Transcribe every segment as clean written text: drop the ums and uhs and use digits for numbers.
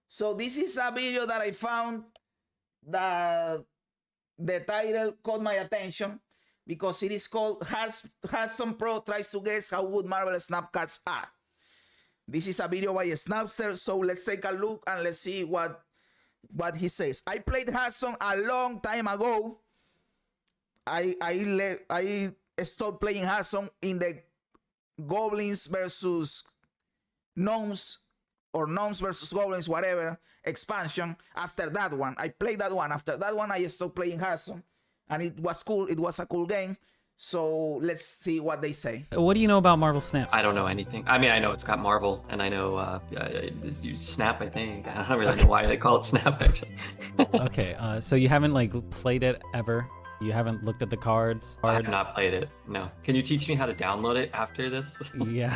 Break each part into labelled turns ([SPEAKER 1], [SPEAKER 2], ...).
[SPEAKER 1] So this is a video that I found that the title caught my attention because it is called Hearthstone Pro Tries to Guess How Good Marvel Snap Cards Are. This is a video by Snapster, so let's take a look and let's see what he says. I played Hearthstone a long time ago. I stopped playing Hearthstone in the Goblins versus Gnomes or Gnomes versus Goblins, whatever, expansion. After that one, I played that one. After that one, I stopped playing Hearthstone, and it was cool. It was a cool game. So let's see what they say.
[SPEAKER 2] What do you know about Marvel Snap?
[SPEAKER 3] I don't know anything. I mean, I know it's got Marvel, and I know you Snap, I think. I don't really know why they call it Snap, actually.
[SPEAKER 2] Okay, so you haven't like played it ever? You haven't looked at the cards?
[SPEAKER 3] I have not played it, no. Can you teach me how to download it after this?
[SPEAKER 2] Yeah.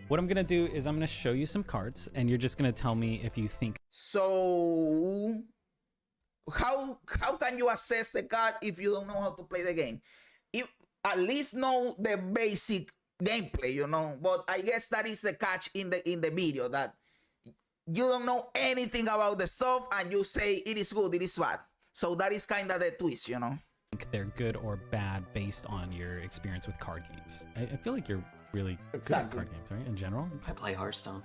[SPEAKER 2] What I'm gonna do is I'm gonna show you some cards, and you're just gonna tell me if you think.
[SPEAKER 1] So how can you assess the card if you don't know how to play the game? You at least know the basic gameplay, you know. But I guess that is the catch in the video, that you don't know anything about the stuff and you say it is good, it is bad. So that is kind of the twist, you know.
[SPEAKER 2] Think they're good or bad based on your experience with card games. I feel like you're really good at card games, right? In general.
[SPEAKER 3] I play Hearthstone.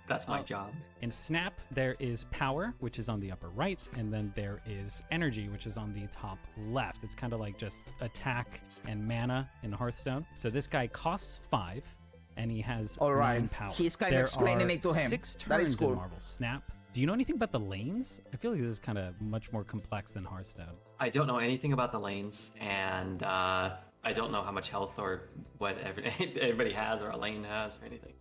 [SPEAKER 3] That's my job.
[SPEAKER 2] In Snap, there is power, which is on the upper right, and then there is energy, which is on the top left. It's kind of like just attack and mana in Hearthstone. So this guy costs 5, and he has 9 power.
[SPEAKER 1] He's kind of explaining it to him.
[SPEAKER 2] 6 turns
[SPEAKER 1] that is cool.
[SPEAKER 2] in Marvel Snap. Do you know anything about the lanes? I feel like this is kind of much more complex than Hearthstone.
[SPEAKER 3] I don't know anything about the lanes, and I don't know how much health or what everybody has or a lane has or anything.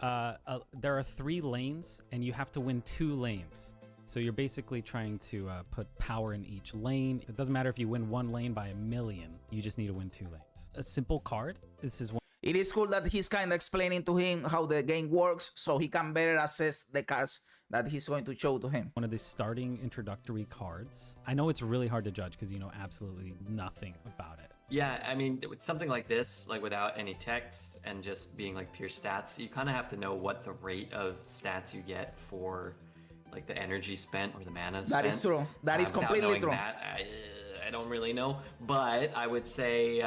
[SPEAKER 2] There are 3 lanes, and you have to win 2 lanes. So you're basically trying to put power in each lane. It doesn't matter if you win 1 lane by 1,000,000. You just need to win 2 lanes. A simple card. This is one.
[SPEAKER 1] It is cool that he's kind of explaining to him how the game works so he can better assess the cards that he's going to show to him.
[SPEAKER 2] One of the starting introductory cards. I know it's really hard to judge because you know absolutely nothing about it.
[SPEAKER 3] Yeah, I mean, with something like this, like without any text and just being like pure stats, you kind of have to know what the rate of stats you get for like the energy spent or the mana spent.
[SPEAKER 1] That is true. That is completely true.
[SPEAKER 3] I don't really know, but I would say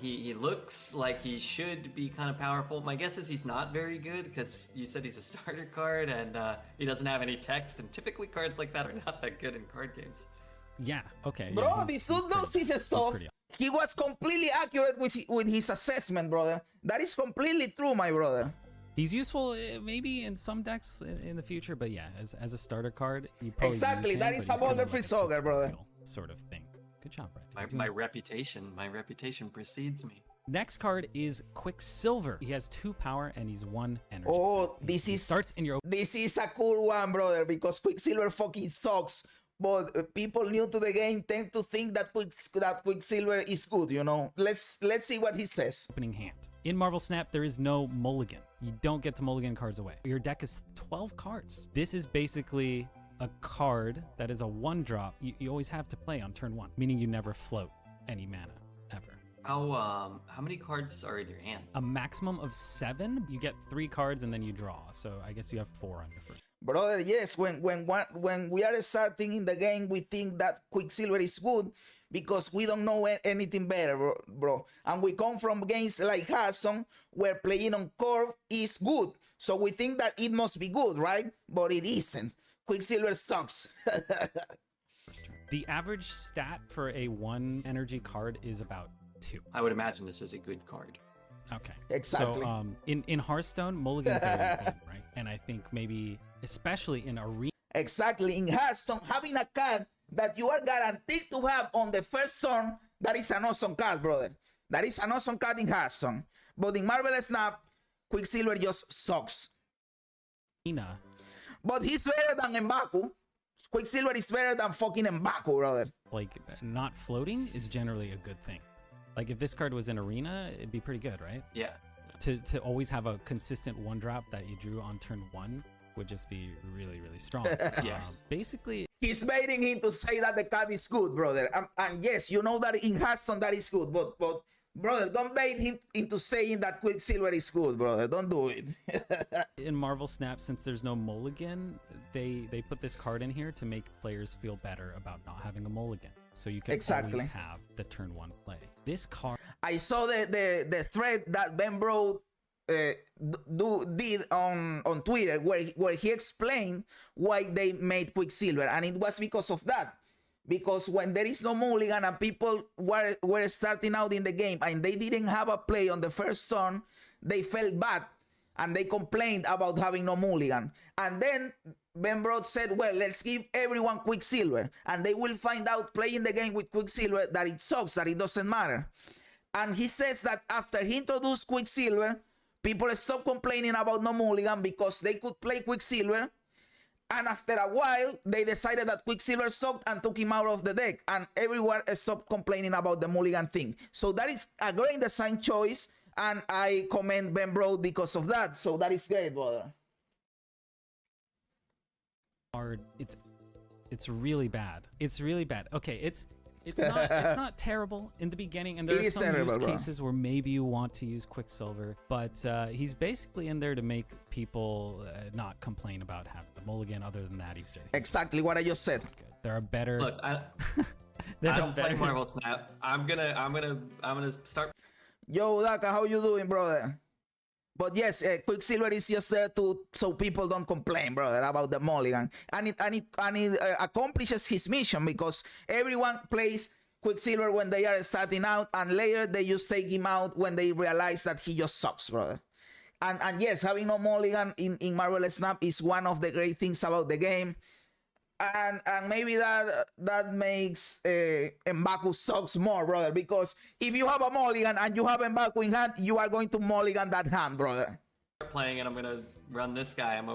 [SPEAKER 3] he looks like he should be kind of powerful. My guess is he's not very good because you said he's a starter card and he doesn't have any text, and typically cards like that are not that good in card games.
[SPEAKER 2] Yeah, okay.
[SPEAKER 1] Bro,
[SPEAKER 2] yeah,
[SPEAKER 1] this dude knows his stuff. He was completely accurate with his assessment, brother. That is completely true, my brother.
[SPEAKER 2] He's useful maybe in some decks in the future, but yeah, as a starter card, you probably
[SPEAKER 1] exactly. That is a Boulder Free Soger, brother.
[SPEAKER 2] Sort of thing. Good job, Brett.
[SPEAKER 3] My reputation precedes me.
[SPEAKER 2] Next card is Quicksilver. He has 2 power and he's 1 energy.
[SPEAKER 1] Oh,
[SPEAKER 2] He starts in your.
[SPEAKER 1] This is a cool one, brother, because Quicksilver fucking sucks. But people new to the game tend to think that Quicksilver is good, you know. Let's see what he says.
[SPEAKER 2] Opening hand. In Marvel Snap, there is no mulligan. You don't get to mulligan cards away. Your deck is 12 cards. This is basically a card that is a 1-drop you always have to play on turn 1, meaning you never float any mana ever.
[SPEAKER 3] How many cards are in your hand?
[SPEAKER 2] A maximum of 7. You get 3 cards and then you draw. So I guess you have 4 on your first.
[SPEAKER 1] Brother, yes, when we are starting in the game, we think that Quicksilver is good because we don't know anything better, bro. And we come from games like Hearthstone where playing on curve is good. So we think that it must be good, right? But it isn't. Quicksilver sucks.
[SPEAKER 2] The average stat for a 1 energy card is about 2.
[SPEAKER 3] I would imagine this is a good card.
[SPEAKER 2] Okay.
[SPEAKER 1] Exactly.
[SPEAKER 2] So in Hearthstone, mulligan is very important, right? And I think maybe especially in arena.
[SPEAKER 1] Exactly. In Hearthstone, having a card that you are guaranteed to have on the first turn, that is an awesome card, brother. That is an awesome card in Hearthstone. But in Marvel Snap, Quicksilver just sucks. But he's better than M'Baku. Quicksilver is better than fucking M'Baku, brother.
[SPEAKER 2] Like, not floating is generally a good thing. Like, if this card was in Arena, it'd be pretty good, right?
[SPEAKER 3] Yeah.
[SPEAKER 2] To always have a consistent 1-drop that you drew on turn 1 would just be really, really strong.
[SPEAKER 3] Yeah.
[SPEAKER 2] Basically,
[SPEAKER 1] he's baiting him to say that the card is good, brother. And yes, you know that in Hearthstone that is good, but brother, don't bait him into saying that Quicksilver is good, brother. Don't do it.
[SPEAKER 2] in Marvel Snap, since there's no mulligan, they put this card in here to make players feel better about not having a mulligan. So you can
[SPEAKER 1] Exactly.
[SPEAKER 2] always have the turn 1 play. This card...
[SPEAKER 1] I saw the thread that Ben Bro did on Twitter where he explained why they made Quicksilver, and it was because of that. Because when there is no mulligan and people were starting out in the game and they didn't have a play on the first turn, they felt bad and they complained about having no mulligan. And then Ben Brod said, well, let's give everyone Quicksilver, and they will find out playing the game with Quicksilver that it sucks, that it doesn't matter. And he says that after he introduced Quicksilver, people stopped complaining about no mulligan because they could play Quicksilver. And after a while, they decided that Quicksilver sucked and took him out of the deck. And everyone stopped complaining about the mulligan thing. So that is a great design choice. And I commend Ben Brode because of that. So that is great, brother.
[SPEAKER 2] Hard. It's really bad. It's really bad. Okay, it's not terrible in the beginning, and there are some use cases where maybe you want to use Quicksilver, but he's basically in there to make people not complain about having the mulligan. Other than that, he's
[SPEAKER 1] exactly what I just said.
[SPEAKER 2] Good. There are better.
[SPEAKER 3] Look, I don't play Marvel Snap. I'm gonna start.
[SPEAKER 1] Yo, Daka, how you doing, brother? But yes, Quicksilver is just there so people don't complain, brother, about the mulligan, and it accomplishes his mission because everyone plays Quicksilver when they are starting out, and later they just take him out when they realize that he just sucks, brother. And yes, having no mulligan in Marvel Snap is one of the great things about the game. And maybe that makes M'Baku sucks more, brother, because if you have a mulligan and you have M'Baku in hand, you are going to mulligan that hand, brother.
[SPEAKER 3] Playing, and I'm gonna run this guy. I'm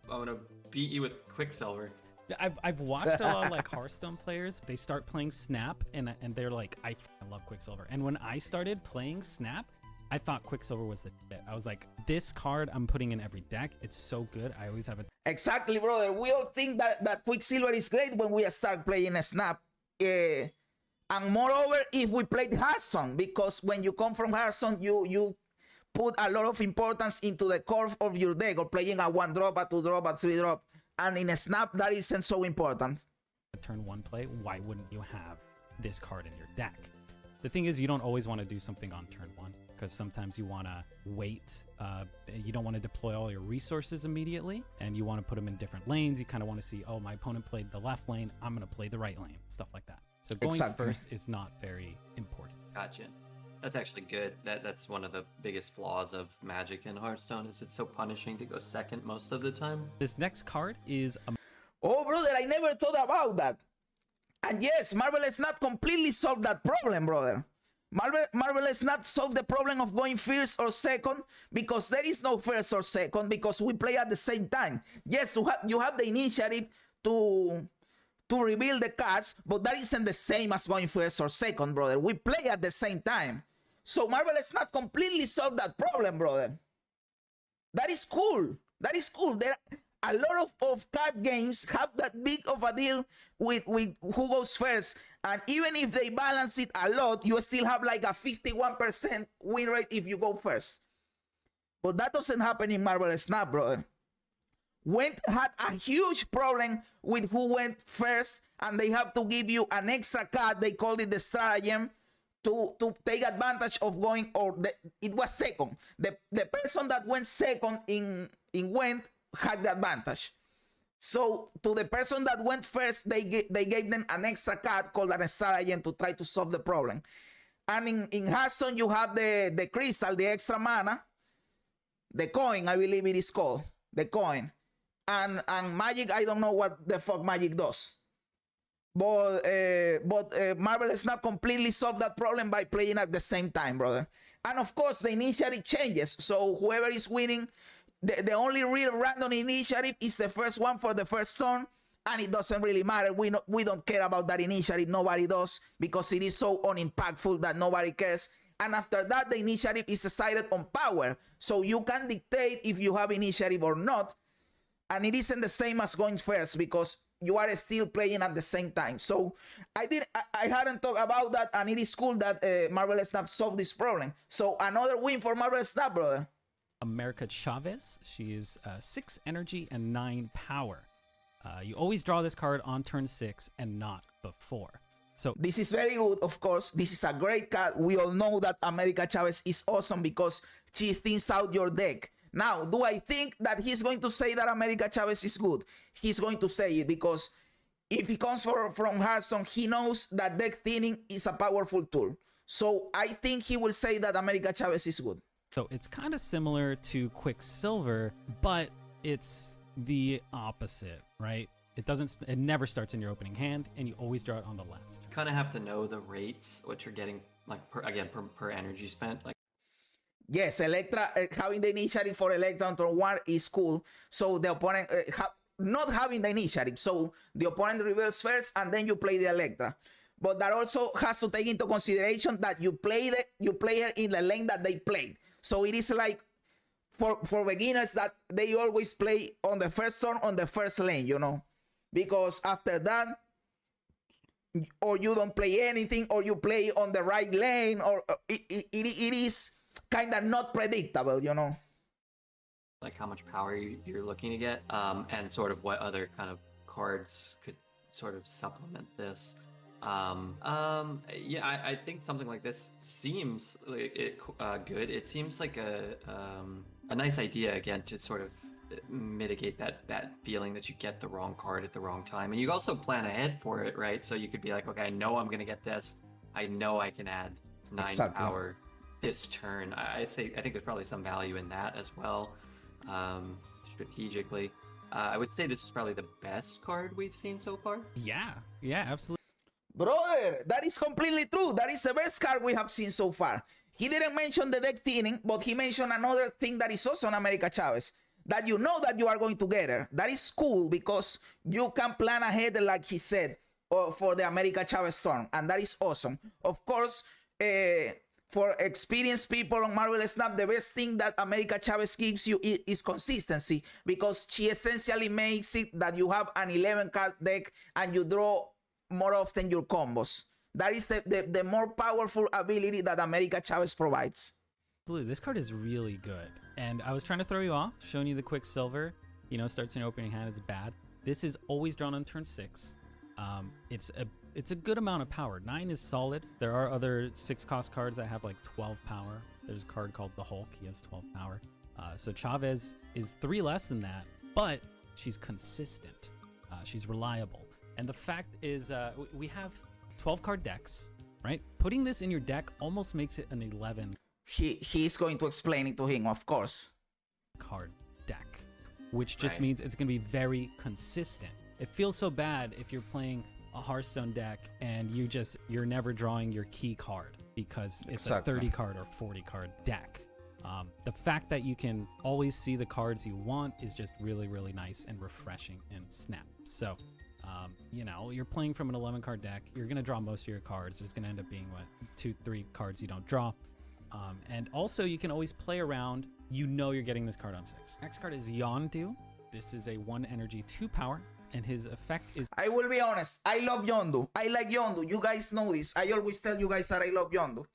[SPEAKER 3] gonna beat you with Quicksilver.
[SPEAKER 2] I've watched a lot of like Hearthstone players. They start playing Snap and they're like, I love Quicksilver. And when I started playing Snap, I thought Quicksilver was the shit. I was like, this card I'm putting in every deck. It's so good. I always have it.
[SPEAKER 1] Exactly, brother. We all think that Quicksilver is great when we start playing a Snap. And moreover, if we played Hearthstone, because when you come from Hearthstone, you put a lot of importance into the core of your deck, or playing a 1-drop, a 2-drop, a 3-drop. And in a Snap, that isn't so important.
[SPEAKER 2] Turn 1 play, why wouldn't you have this card in your deck? The thing is, you don't always want to do something on turn 1. Because sometimes you want to wait, you don't want to deploy all your resources immediately, and you want to put them in different lanes. You kind of want to see, oh, my opponent played the left lane, I'm going to play the right lane, stuff like that. So going first is not very important.
[SPEAKER 3] Gotcha. That's actually good. That's one of the biggest flaws of Magic and Hearthstone, is it's so punishing to go second most of the time.
[SPEAKER 2] This next card is...
[SPEAKER 1] Oh, brother, I never thought about that. And yes, Marvel has not completely solved that problem, brother. Marvel has not solved the problem of going first or second, because there is no first or second, because we play at the same time. Yes, you have the initiative to reveal the cards, but that isn't the same as going first or second, brother. We play at the same time. So Marvel has not completely solved that problem, brother. That is cool. That is cool. There a lot of card games have that big of a deal with who goes first. And even if they balance it a lot, you still have like a 51% win rate if you go first. But that doesn't happen in Marvel Snap, brother. Went had a huge problem with who went first, and they have to give you an extra card. They called it the stratagem to take advantage of going, it was second. The person that went second in Went had the advantage. So to the person that went first, they gave them an extra card called an stratagem to try to solve the problem. And in Hearthstone, you have the crystal, the extra mana, the coin, I believe it is called, the coin. And Magic, I don't know what the fuck Magic does. But Marvel has not completely solved that problem by playing at the same time, brother. And of course, the initiative changes. So whoever is winning, the only real random initiative is the first one for the first turn, and it doesn't really matter. We don't care about that initiative. Nobody does, because it is so unimpactful that nobody cares. And after that, the initiative is decided on power. So you can dictate if you have initiative or not. And it isn't the same as going first, because you are still playing at the same time. So I hadn't thought about that, and it is cool that Marvel Snap solved this problem. So another win for Marvel Snap, brother.
[SPEAKER 2] America Chavez. She is 6 energy and 9 power. You always draw this card on turn 6 and not before. So
[SPEAKER 1] this is very good, of course. This is a great card. We all know that America Chavez is awesome because she thins out your deck. Now, do I think that he's going to say that America Chavez is good? He's going to say it because if he comes from Hearthstone, he knows that deck thinning is a powerful tool. So I think he will say that America Chavez is good.
[SPEAKER 2] So it's kind of similar to Quicksilver, but it's the opposite, right? It never starts in your opening hand, and you always draw it on the last.
[SPEAKER 3] You kind of have to know the rates, what you're getting, like per energy spent. Like,
[SPEAKER 1] yes, Electra, having the initiative for Electra on turn 1 is cool. So the opponent, not having the initiative, so the opponent reveals first, and then you play the Electra. But that also has to take into consideration that you play her in the lane that they played. So it is like for beginners that they always play on the first turn on the first lane, you know, because after that, or you don't play anything, or you play on the right lane, or it is kind of not predictable, you know.
[SPEAKER 3] Like how much power you're looking to get, and sort of what other kind of cards could sort of supplement this. Yeah, I think something like this seems like good. It seems like a nice idea, again, to sort of mitigate that feeling that you get the wrong card at the wrong time. And you also plan ahead for it, right? So you could be like, okay, I know I'm going to get this. I know I can add 9 power this turn. I think there's probably some value in that as well, strategically. I would say this is probably the best card we've seen so far.
[SPEAKER 2] Yeah, absolutely.
[SPEAKER 1] Brother, that is completely true. That is the best card we have seen so far. He didn't mention the deck thinning, but he mentioned another thing that is also on America Chavez, that you know that you are going to get her. That is cool because you can plan ahead, like he said, for the America Chavez turn, and that is awesome. Of course, for experienced people on Marvel Snap, the best thing that America Chavez gives you is consistency, because she essentially makes it that you have an 11-card deck and you draw more often your combos. That is the more powerful ability that America Chavez provides.
[SPEAKER 2] Absolutely, this card is really good. And I was trying to throw you off, showing you the Quicksilver. You know, starts in your opening hand, it's bad. This is always drawn on turn 6. It's a good amount of power. 9 is solid. There are other 6-cost cards that have like 12 power. There's a card called the Hulk. He has 12 power. So Chavez is 3 less than that, but she's consistent. She's reliable. And the fact is, we have 12-card decks, right? Putting this in your deck almost makes it an 11.
[SPEAKER 1] He's going to explain it to him, of course.
[SPEAKER 2] Card deck, which just means it's going to be very consistent. It feels so bad if you're playing a Hearthstone deck and you're never drawing your key card because it's a 30-card or 40-card deck. The fact that you can always see the cards you want is just really, really nice and refreshing in Snap. So, you know, you're playing from an 11-card deck. You're going to draw most of your cards. There's going to end up being, 2-3 cards you don't draw. And also, you can always play around. You know you're getting this card on 6. Next card is Yondu. This is a 1 energy, 2 power. And his effect is...
[SPEAKER 1] I will be honest. I love Yondu. I like Yondu. You guys know this. I always tell you guys that I love Yondu.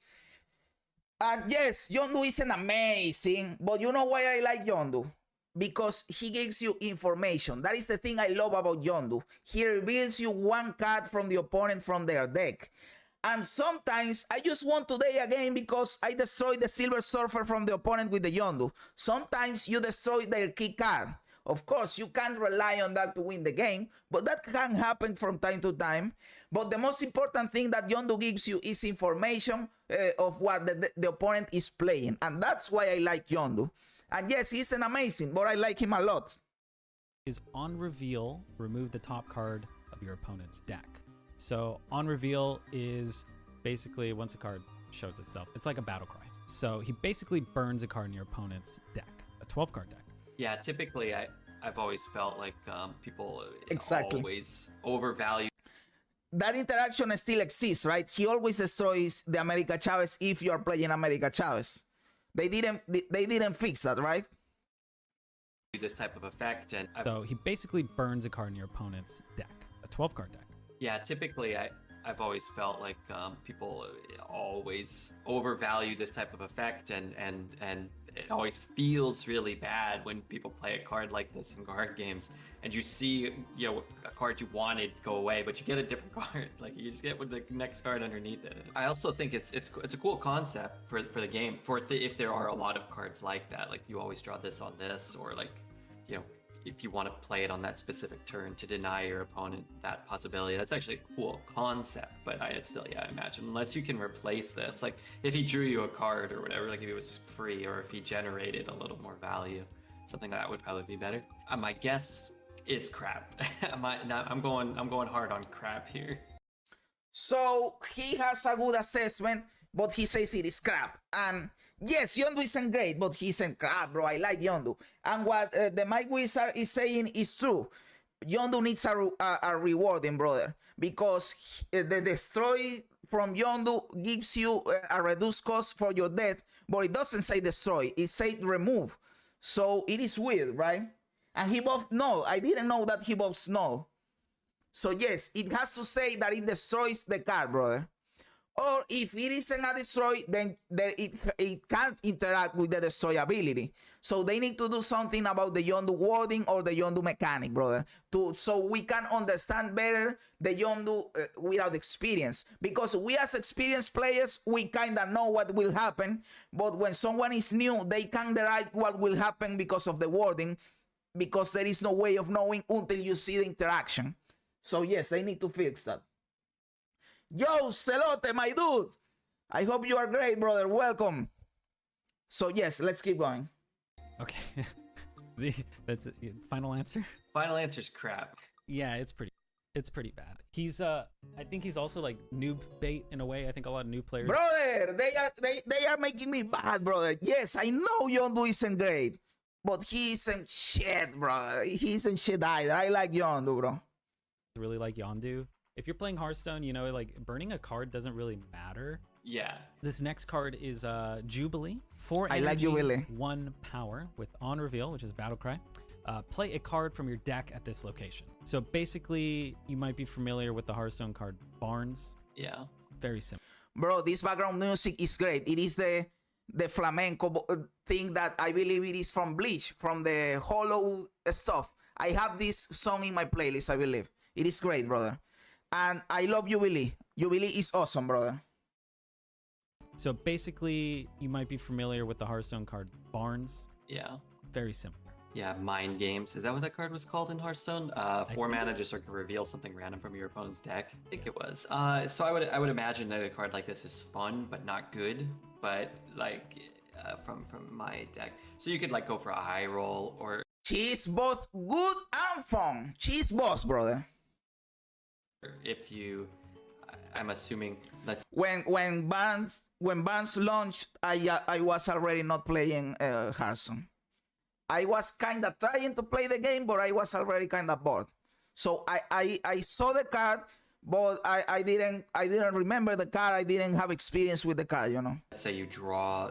[SPEAKER 1] And yes, Yondu isn't amazing. But you know why I like Yondu? Because he gives you information. That is the thing I love about Yondu. He reveals you 1 card from the opponent from their deck. And sometimes I just want today again because I destroyed the Silver Surfer from the opponent with the Yondu. Sometimes you destroy their key card. Of course, you can't rely on that to win the game, but that can happen from time to time. But the most important thing that Yondu gives you is information of what the opponent is playing. And that's why I like Yondu. And yes, he's an amazing, but I like him a lot.
[SPEAKER 2] Is on reveal, remove the top card of your opponent's deck. So on reveal is basically once a card shows itself, it's like a battle cry. So he basically burns a card in your opponent's deck, a 12-card deck.
[SPEAKER 3] Yeah, typically I've always felt like people always overvalue.
[SPEAKER 1] That interaction still exists, right? He always destroys the America Chavez if you are playing America Chavez. They didn't fix that, right?
[SPEAKER 3] This type of effect, and
[SPEAKER 2] so he basically burns a card in your opponent's deck, a 12-card deck.
[SPEAKER 3] Yeah, typically I've always felt like people always overvalue this type of effect, and it always feels really bad when people play a card like this in card games, and you see, you know, a card you wanted go away, but you get a different card. Like you just get with the next card underneath it. I also think it's a cool concept for the game. If there are a lot of cards like that, like you always draw this on this, or like, you know, if you want to play it on that specific turn to deny your opponent that possibility. That's actually a cool concept, but I still, yeah, I imagine unless you can replace this, like if he drew you a card or whatever, like if it was free or if he generated a little more value, something that would probably be better. My guess is crap. I'm going hard on crap here.
[SPEAKER 1] So he has a good assessment, but he says it is crap. And yes, Yondu isn't great, but he isn't crap, bro. I like Yondu. And what the Mike Wizard is saying is true. Yondu needs a rewarding, brother, because the destroy from Yondu gives you a reduced cost for your death, but it doesn't say destroy. It says remove. So it is weird, right? And he buffed null. I didn't know that he buffs null. So yes, it has to say that it destroys the card, brother. Or if it isn't a destroy, then it can't interact with the destroy ability. So they need to do something about the Yondu wording or the Yondu mechanic, brother, so we can understand better the Yondu without experience. Because we as experienced players, we kind of know what will happen. But when someone is new, they can't derive what will happen because of the wording, because there is no way of knowing until you see the interaction. So yes, they need to fix that. Yo, Celote, my dude. I hope you are great, brother. Welcome. So yes, let's keep going.
[SPEAKER 2] Okay. That's it. Final answer?
[SPEAKER 3] Final answer is crap.
[SPEAKER 2] Yeah, it's pretty bad. He's I think he's also like noob bait in a way. I think a lot of new players.
[SPEAKER 1] Brother, they are making me bad, brother. Yes, I know Yondu isn't great, but he isn't shit, brother. He isn't shit either. I like Yondu, bro.
[SPEAKER 2] Really like Yondu. If you're playing Hearthstone, you know, like burning a card doesn't really matter.
[SPEAKER 3] Yeah.
[SPEAKER 2] This next card is Jubilee. 4
[SPEAKER 1] I
[SPEAKER 2] energy,
[SPEAKER 1] like Jubilee.
[SPEAKER 2] 1 power with on reveal, which is battle cry. Play a card from your deck at this location. So basically, you might be familiar with the Hearthstone card Barnes.
[SPEAKER 3] Yeah.
[SPEAKER 2] Very simple.
[SPEAKER 1] Bro, this background music is great. It is the flamenco thing that I believe it is from Bleach, from the hollow stuff. I have this song in my playlist, I believe. It is great, brother. And I love Jubilee. Jubilee is awesome, brother.
[SPEAKER 2] So basically, you might be familiar with the Hearthstone card Barnes.
[SPEAKER 3] Yeah.
[SPEAKER 2] Very simple.
[SPEAKER 3] Yeah, Mind Games. Is that what that card was called in Hearthstone? 4 mana, just so it can reveal something random from your opponent's deck. I think it was. So I would imagine that a card like this is fun, but not good. But like from my deck, so you could like go for a high roll or.
[SPEAKER 1] She's both good and fun. She's boss, brother.
[SPEAKER 3] If you, I'm assuming that's
[SPEAKER 1] when Barnes launched, I was already not playing Hearthstone. I was kind of trying to play the game, but I was already kind of bored. So I saw the card, but I didn't remember the card. I didn't have experience with the card, you know.
[SPEAKER 3] Let's say you draw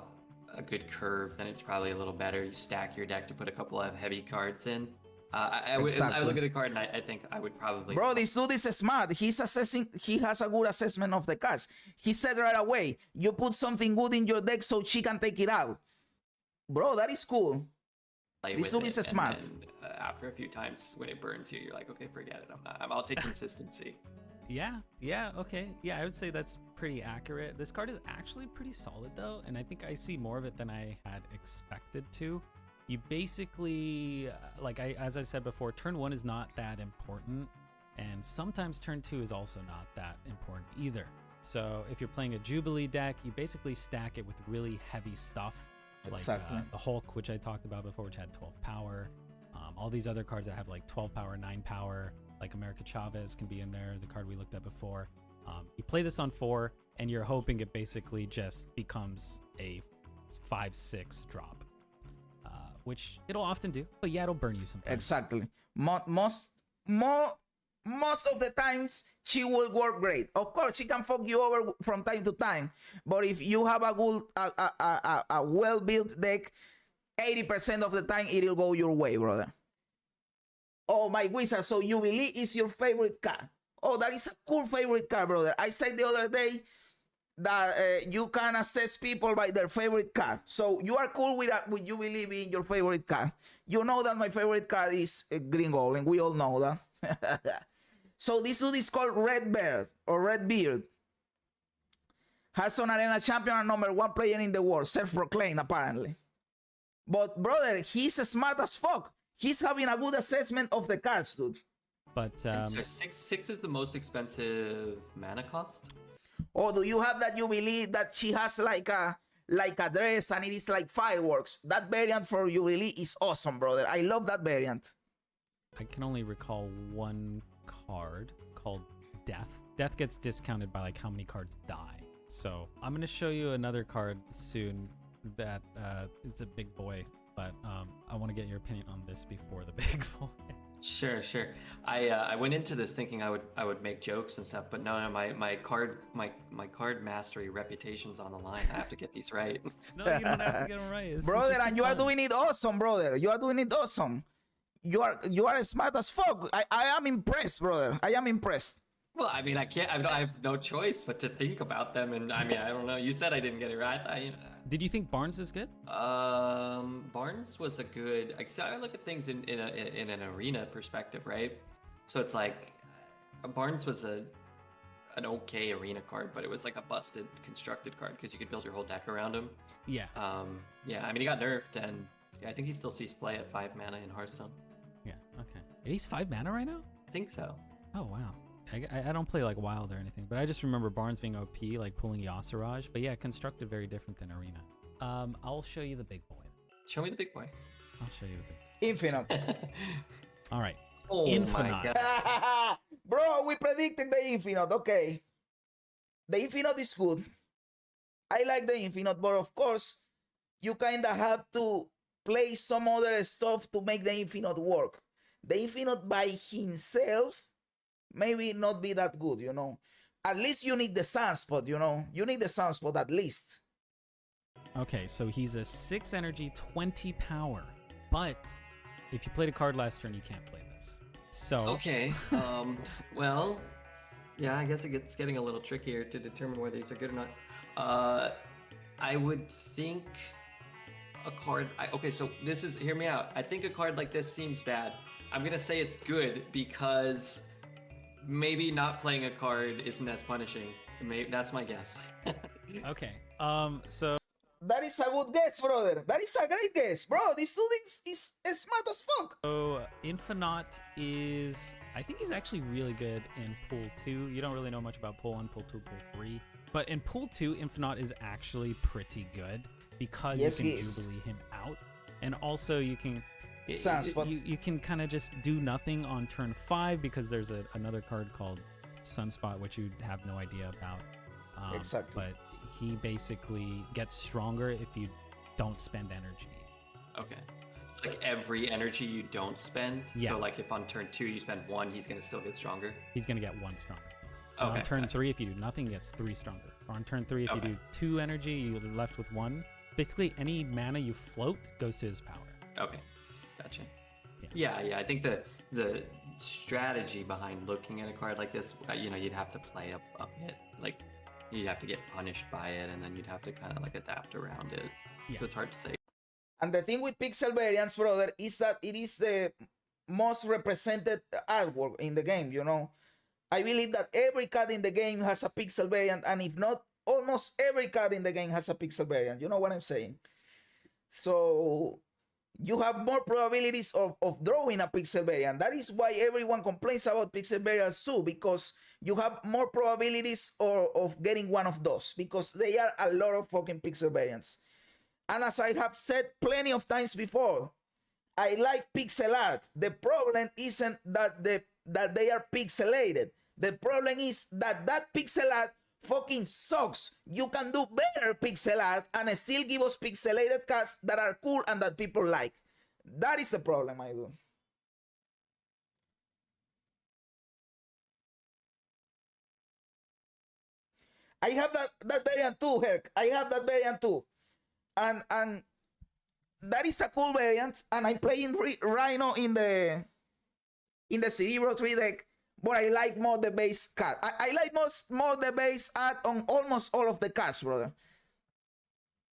[SPEAKER 3] a good curve, then it's probably a little better. You stack your deck to put a couple of heavy cards in. I look at the card and I think I would probably.
[SPEAKER 1] Bro, this dude is smart. He's assessing. He has a good assessment of the cards. He said right away, you put something good in your deck so she can take it out. Bro, that is cool. This dude is smart.
[SPEAKER 3] Then, after a few times, when it burns you, you're like, okay, forget it. I'll take consistency.
[SPEAKER 2] Yeah, okay. Yeah, I would say that's pretty accurate. This card is actually pretty solid though, and I think I see more of it than I had expected to. You basically, as I said before, turn 1 is not that important, and sometimes turn 2 is also not that important either. So if you're playing a Jubilee deck, you basically stack it with really heavy stuff,
[SPEAKER 1] Exactly.
[SPEAKER 2] like the Hulk, which I talked about before, which had 12 power. All these other cards that have like 12 power, 9 power, like America Chavez can be in there, the card we looked at before. You play this on 4, and you're hoping it basically just becomes a 5/6 drop. Which it'll often do, but yeah, it'll burn you sometimes.
[SPEAKER 1] Exactly. Most of the times she will work great. Of course, she can fuck you over from time to time, but if you have a good, a well-built deck, 80% of the time it'll go your way, brother. Oh, my Wizard, so Jubilee is your favorite card. Oh, that is a cool favorite card, brother. I said the other day, that you can assess people by their favorite card. So you are cool with that when you believe in your favorite card. You know that my favorite card is Green Goblin. We all know that. So this dude is called Red Beard or Red Beard. Hearthstone Arena champion and #1 player in the world. Self-proclaimed, apparently. But brother, he's smart as fuck. He's having a good assessment of the cards, dude.
[SPEAKER 2] But
[SPEAKER 3] So six is the most expensive mana cost.
[SPEAKER 1] Or do you have that you believe that she has like a dress and it is like fireworks? That variant for Jubilee is awesome, brother. I love that variant.
[SPEAKER 2] I can only recall one card called Death. Death gets discounted by like how many cards die. So I'm going to show you another card soon that it's a big boy, but I want to get your opinion on this before the big boy.
[SPEAKER 3] Sure. I went into this thinking I would make jokes and stuff, but no, my card mastery reputation's on the line. I have to get these right.
[SPEAKER 2] No, you don't have to get them right. It's
[SPEAKER 1] Brother,
[SPEAKER 2] just
[SPEAKER 1] and you are
[SPEAKER 2] fun.
[SPEAKER 1] doing it awesome, brother. You are doing it awesome. You are smart as fuck. I am impressed, brother. I am impressed.
[SPEAKER 3] Well, I mean, I have no choice but to think about them, and I mean, I don't know. You said I didn't get it right.
[SPEAKER 2] Did you think Barnes is good?
[SPEAKER 3] Barnes was a good. I look at things in an arena perspective, right? So it's like Barnes was an okay arena card, but it was like a busted constructed card because you could build your whole deck around him.
[SPEAKER 2] Yeah.
[SPEAKER 3] Yeah. I mean, he got nerfed, and I think he still sees play at 5 mana in Hearthstone.
[SPEAKER 2] Yeah. Okay. He's 5 mana right now?
[SPEAKER 3] I think so.
[SPEAKER 2] Oh wow. I don't play like Wild or anything, but I just remember Barnes being OP, like pulling Yasiraj. But yeah, constructed very different than Arena. I'll show you the big boy.
[SPEAKER 3] Show me the big boy.
[SPEAKER 2] I'll show you the big.
[SPEAKER 1] Infinite.
[SPEAKER 2] All right.
[SPEAKER 3] Oh
[SPEAKER 2] Infinite.
[SPEAKER 3] my god.
[SPEAKER 1] Bro, we predicted the Infinite. Okay. The Infinite is good. I like the Infinite, but of course, you kind of have to play some other stuff to make the Infinite work. The Infinite by himself maybe not be that good, you know. At least you need the Sunspot, you know. You need the Sunspot at least.
[SPEAKER 2] Okay, so he's a 6 energy, 20 power. But if you played a card last turn, you can't play this. So
[SPEAKER 3] Okay. Well, yeah, I guess it's getting a little trickier to determine whether these are good or not. I would think a card. Okay, so this is. Hear me out. I think a card like this seems bad. I'm gonna say it's good because maybe not playing a card isn't as punishing. That's my guess.
[SPEAKER 2] okay. So
[SPEAKER 1] That is a good guess, brother. That is a great guess. Bro, this dude is smart as fuck.
[SPEAKER 2] Infinite is, I think he's actually really good in Pool 2. You don't really know much about Pool 1, Pool 2, Pool 3. But in Pool 2, Infinite is actually pretty good because
[SPEAKER 1] Yes,
[SPEAKER 2] you
[SPEAKER 1] he
[SPEAKER 2] can
[SPEAKER 1] is.
[SPEAKER 2] Jubilee him out. And also you can...
[SPEAKER 1] Sunspot.
[SPEAKER 2] You can kind of just do nothing on turn 5 because there's another card called Sunspot, which you have no idea about.
[SPEAKER 1] Exactly.
[SPEAKER 2] But he basically gets stronger if you don't spend energy.
[SPEAKER 3] Okay. Like every energy you don't spend.
[SPEAKER 2] Yeah.
[SPEAKER 3] So like if on turn 2 you spend 1, he's gonna still get stronger.
[SPEAKER 2] He's going to get 1 stronger.
[SPEAKER 3] Okay,
[SPEAKER 2] On turn
[SPEAKER 3] gotcha.
[SPEAKER 2] 3, if you do nothing, he gets 3 stronger. Or on turn 3, if
[SPEAKER 3] Okay.
[SPEAKER 2] you do 2 energy, you're left with 1. Basically, any mana you float goes to his power.
[SPEAKER 3] Okay. Gotcha.
[SPEAKER 2] Yeah.
[SPEAKER 3] Yeah. I think the strategy behind looking at a card like this, you'd have to play a bit. Like you'd have to get punished by it, and then you'd have to kind of like adapt around it.
[SPEAKER 2] Yeah.
[SPEAKER 3] So it's hard to say.
[SPEAKER 1] And the thing with pixel variants, brother, is that it is the most represented artwork in the game, you know. I believe that every card in the game has a pixel variant, and if not, almost every card in the game has a pixel variant. You know what I'm saying? So you have more probabilities of drawing a pixel variant. That is why everyone complains about pixel variants too, because you have more probabilities of getting one of those, because they are a lot of fucking pixel variants. And as I have said plenty of times before, I like pixel art. The problem isn't that they are pixelated. The problem is that pixel art fucking sucks. You can do better pixel art and still give us pixelated cards that are cool and that people like. That is the problem, I do. I have that variant too, Herc. I have that variant too. And that is a cool variant. And I'm playing Rhino in the Cerebro 3 deck. but I like more the base card. I like more the base art on almost all of the cards, brother.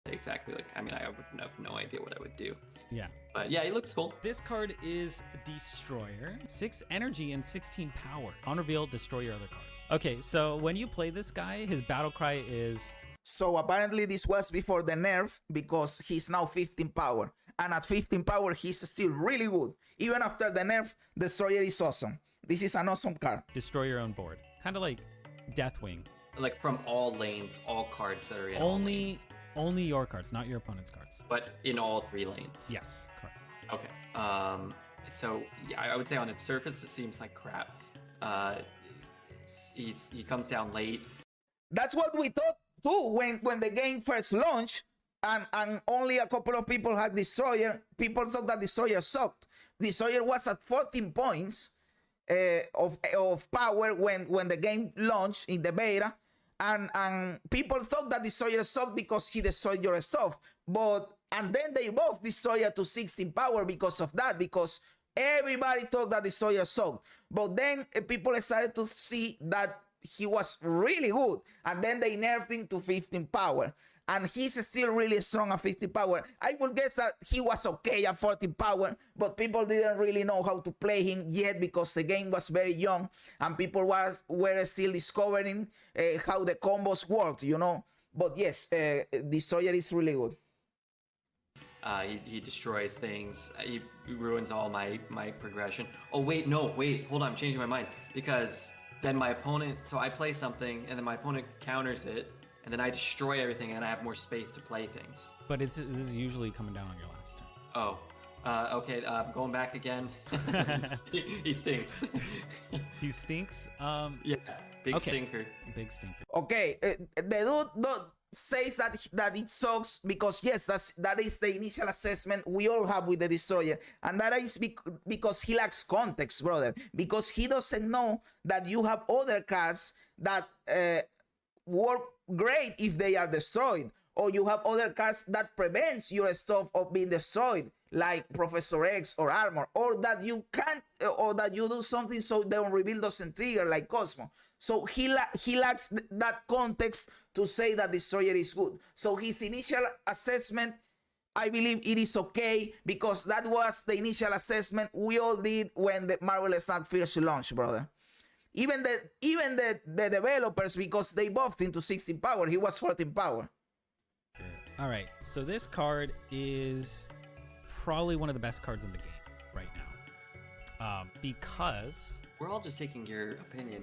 [SPEAKER 3] Exactly. Like, I mean, I would have no idea what I would do.
[SPEAKER 2] Yeah.
[SPEAKER 3] But yeah, he looks cool.
[SPEAKER 2] This card is Destroyer. 6 energy and 16 power. On reveal, destroy your other cards. Okay, so when you play this guy, his battle cry is...
[SPEAKER 1] So apparently this was before the nerf because he's now 15 power. And at 15 power, he's still really good. Even after the nerf, Destroyer is awesome. This is an awesome card.
[SPEAKER 2] Destroy your own board. Kind of like Deathwing.
[SPEAKER 3] Like from all lanes, all cards that are in
[SPEAKER 2] Only your cards, not your opponent's cards.
[SPEAKER 3] But in all 3 lanes.
[SPEAKER 2] Yes, correct.
[SPEAKER 3] Okay. So yeah, I would say on its surface it seems like crap. He comes down late.
[SPEAKER 1] That's what we thought too when the game first launched, and only a couple of people had Destroyer. People thought that Destroyer sucked. Destroyer was at 14 points of power when the game launched in the beta. And people thought that Destroyer sucked because he destroyed your stuff. And then they buffed Destroyer to 16 power because of that, because everybody thought that Destroyer sucked. But then people started to see that he was really good. And then they nerfed him to 15 power. And he's still really strong at 50 power. I would guess that he was okay at 40 power, but people didn't really know how to play him yet because the game was very young and people were still discovering how the combos worked, you know. But yes, Destroyer is really good.
[SPEAKER 3] He destroys things. He ruins all my progression. Oh wait, no, wait, hold on, I'm changing my mind, because then my opponent, so I play something and then my opponent counters it. And then I destroy everything, and I have more space to play things.
[SPEAKER 2] But this is usually coming down on your last turn.
[SPEAKER 3] Oh, okay. Going back again. He stinks.
[SPEAKER 2] He stinks.
[SPEAKER 3] Yeah, big stinker.
[SPEAKER 2] Big stinker.
[SPEAKER 1] Okay, the dude says that it sucks because yes, that is the initial assessment we all have with the Destroyer, and that is because he lacks context, brother. Because he doesn't know that you have other cards that work great if they are destroyed, or you have other cards that prevents your stuff of being destroyed, like Professor X or Armor, or that you can't, or that you do something so the reveal doesn't trigger, like Cosmo. So he lacks that context to say that Destroyer is good. So his initial assessment, I believe it is okay, because that was the initial assessment we all did when the Marvel Snap first launched, brother. Even the developers, because they buffed into 16 power, he was 14 power.
[SPEAKER 2] All right, so this card is probably one of the best cards in the game right now, because
[SPEAKER 3] we're all just taking your opinion.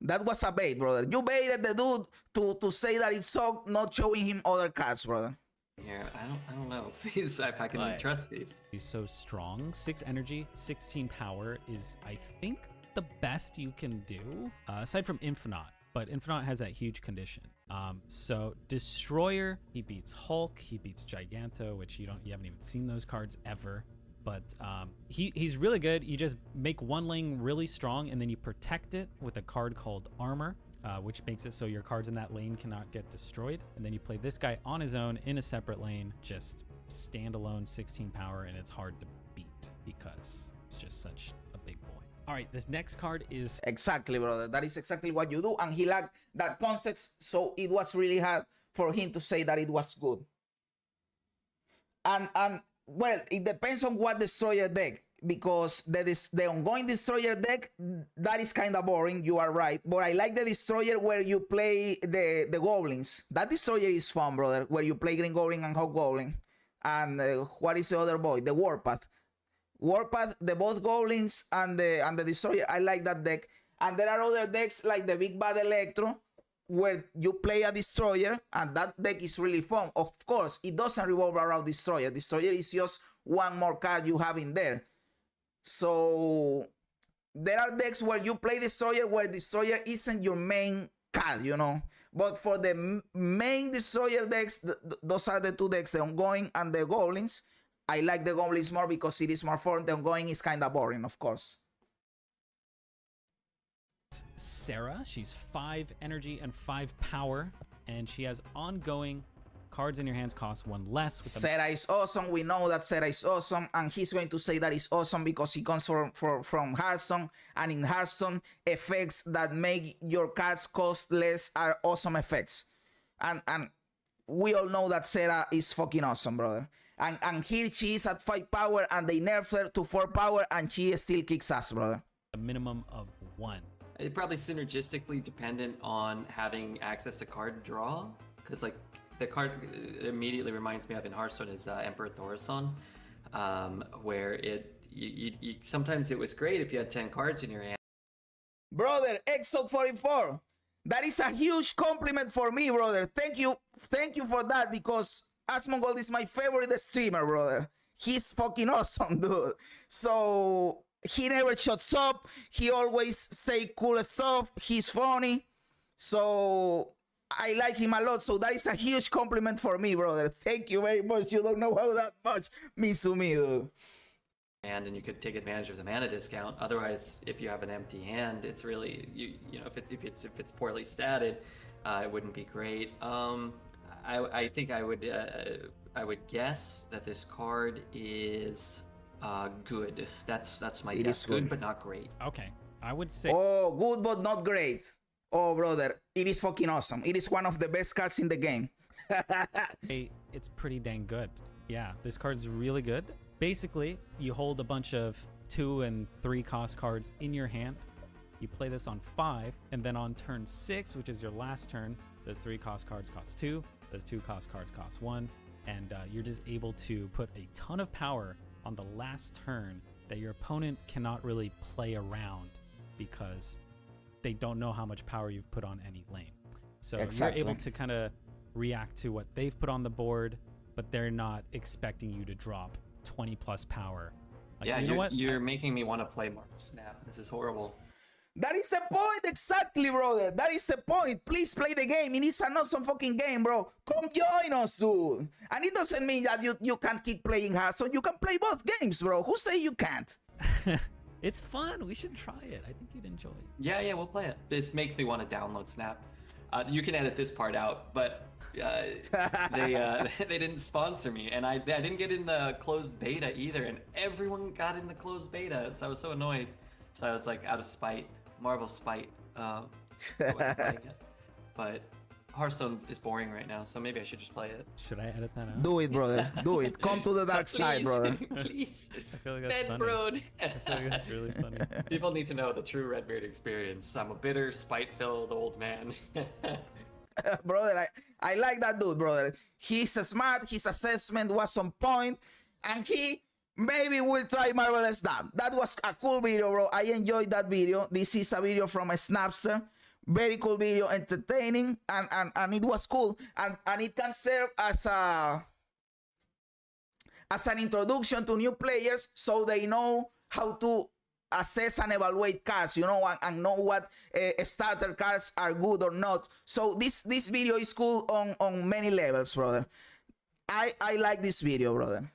[SPEAKER 1] That was a bait, brother. You baited the dude to say that it sucked, not showing him other cards, brother.
[SPEAKER 3] Yeah, I don't know if I can trust these.
[SPEAKER 2] He's so strong. 6 energy, 16 power is, I think, the best you can do, aside from Infinite, but Infinite has that huge condition. So Destroyer, he beats Hulk, he beats Giganto, which you haven't even seen those cards ever. But he's really good. You just make one lane really strong, and then you protect it with a card called Armor, which makes it so your cards in that lane cannot get destroyed. And then you play this guy on his own in a separate lane, just standalone 16 power, and it's hard to beat because it's just such a big boy. All right, this next card is...
[SPEAKER 1] Exactly, brother. That is exactly what you do. And he lacked that context, so it was really hard for him to say that it was good. And well, it depends on what Destroyer deck, because the ongoing Destroyer deck, that is kind of boring, you are right. But I like the Destroyer where you play the Goblins. That Destroyer is fun, brother, where you play Green Goblin and Hawk Goblin. And what is the other boy? The Warpath. Warpath, the both Goblins and the Destroyer. I like that deck. And there are other decks like the Big Bad Electro, where you play a Destroyer, and that deck is really fun. Of course, it doesn't revolve around Destroyer. Destroyer is just one more card you have in there. So there are decks where you play Destroyer where Destroyer isn't your main card, you know. But for the main Destroyer decks, those are the two decks, the ongoing and the Goblins. I like the Goblins more because it is more fun. The ongoing is kind of boring, of course.
[SPEAKER 2] Sarah, she's 5 energy and 5 power, and she has ongoing cards in your hands cost 1 less. With
[SPEAKER 1] Sera is awesome. We know that Sera is awesome, and he's going to say that it's awesome because he comes from Hearthstone, and in Hearthstone, effects that make your cards cost less are awesome effects. And we all know that Sera is fucking awesome, brother. And here she is at 5 power, and they nerfed her to 4 power, and she still kicks ass, brother.
[SPEAKER 2] a minimum of 1.
[SPEAKER 3] It's probably synergistically dependent on having access to card draw, because like the card immediately reminds me of in Hearthstone is Emperor Thaurissan, where you sometimes it was great if you had 10 cards in your hand.
[SPEAKER 1] Brother, Exode 44. That is a huge compliment for me, brother. Thank you for that, because Asmongold is my favorite streamer, brother. He's fucking awesome, dude. So he never shuts up. He always say cool stuff. He's funny. So I like him a lot. So that is a huge compliment for me, brother. Thank you very much. You don't know how that much means to me, dude.
[SPEAKER 3] And you could take advantage of the mana discount. Otherwise, if you have an empty hand, it's really you know if it's poorly statted, it wouldn't be great. I think I would guess that this card is good. That's my guess. Good but not great.
[SPEAKER 2] Okay, I would say.
[SPEAKER 1] Oh, good but not great. Oh, brother, it is fucking awesome. It is one of the best cards in the game.
[SPEAKER 2] It's pretty dang good. Yeah, this card's really good. Basically, you hold a bunch of 2 and 3 cost cards in your hand. You play this on 5, and then on turn 6, which is your last turn, those 3 cost cards cost 2, those 2 cost cards cost 1, and you're just able to put a ton of power on the last turn that your opponent cannot really play around because they don't know how much power you've put on any lane. So You're able to kind of react to what they've put on the board, but they're not expecting you to drop 20 plus power. Like,
[SPEAKER 3] yeah,
[SPEAKER 2] you know what?
[SPEAKER 3] You're making me want to play Marvel Snap. This is horrible.
[SPEAKER 1] That is the point, exactly, brother. That is the point. Please play the game. It is an awesome fucking game, bro. Come join us, dude. And it doesn't mean that you can't keep playing Hearthstone. You can play both games, bro. Who say you can't?
[SPEAKER 2] It's fun. We should try it. I think you'd enjoy it.
[SPEAKER 3] Yeah, we'll play it. This makes me want to download Snap. You can edit this part out, but they didn't sponsor me, and I didn't get in the closed beta either, and everyone got in the closed beta, so I was so annoyed. So I was like, out of spite, Marvel spite, I wasn't playing it. But Hearthstone is boring right now, so maybe I should just play it.
[SPEAKER 2] Should I edit that out?
[SPEAKER 1] Do it, brother. Do it. Come to the dark side, brother.
[SPEAKER 3] Please.
[SPEAKER 2] I feel like that's funny.
[SPEAKER 3] Road.
[SPEAKER 2] I feel like that's really funny.
[SPEAKER 3] People need to know the true Redbeard experience. I'm a bitter, spite-filled old man.
[SPEAKER 1] Brother, I like that dude, brother. He's smart. His assessment was on point, and he maybe will try Marvelous Snap. That was a cool video, bro. I enjoyed that video. This is a video from a Snapster. Very cool video, entertaining, and it was cool. And it can serve as an introduction to new players, so they know how to assess and evaluate cards, you know, and know what starter cards are good or not. So this video is cool on many levels, brother. I like this video, brother.